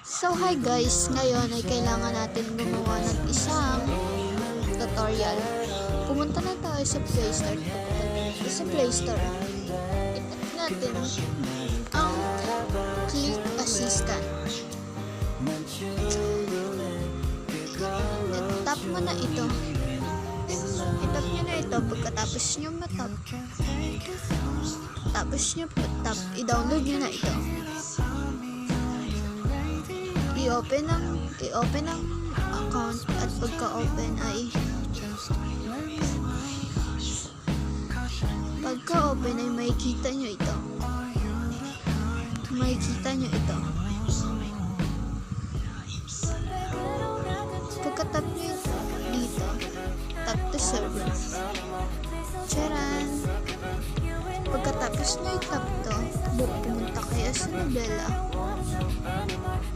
So hi guys, ngayon ay kailangan natin gumawa ng isang tutorial. Pumunta na tayo sa Play Store. I-tap natin ang Click Assistant. I-tap mo na ito. I-tap nyo na ito. Pagkatapos nyo matap, i-download nyo na ito. I-open ang account at pagka-open ay makikita nyo ito. Pagka-tap nyo dito, tap to server. Charan! Pagkatapos nyo i-tap to, pumunta kayo sa novela.